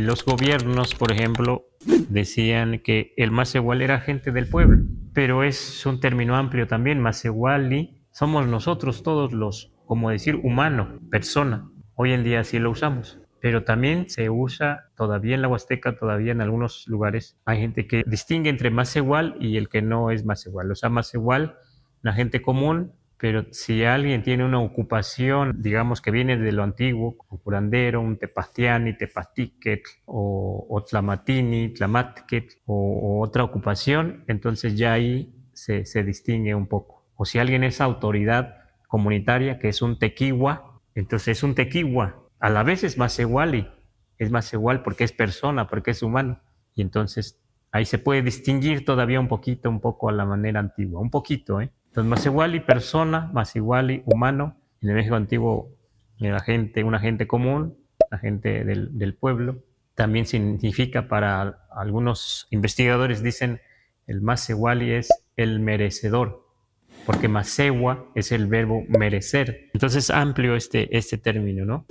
los gobiernos, por ejemplo, decían que el Masewali era gente del pueblo, pero es un término amplio también. Masewali somos nosotros todos los, como decir, humano, persona. Hoy en día sí lo usamos, pero también se usa todavía en la Huasteca, todavía en algunos lugares. Hay gente que distingue entre Masewal y el que no es Masewal. O sea, Masewal, la gente común, pero si alguien tiene una ocupación, digamos que viene de lo antiguo, un curandero, un tepastiani, tepastiquet, o tlamatini, tlamatquet, o otra ocupación, entonces ya ahí se distingue un poco. O si alguien es autoridad comunitaria, que es un tequigua, entonces es un tequigua. A la vez es masewali, es masewal porque es persona, porque es humano. Y entonces ahí se puede distinguir todavía un poquito, un poco a la manera antigua, un poquito, ¿eh? Entonces, masewali, persona, masewali, humano. En el México antiguo, la gente, una gente común, la gente del pueblo. También significa para algunos investigadores, dicen, el masewali es el merecedor, porque masewa es el verbo merecer. Entonces, amplio este término, ¿no?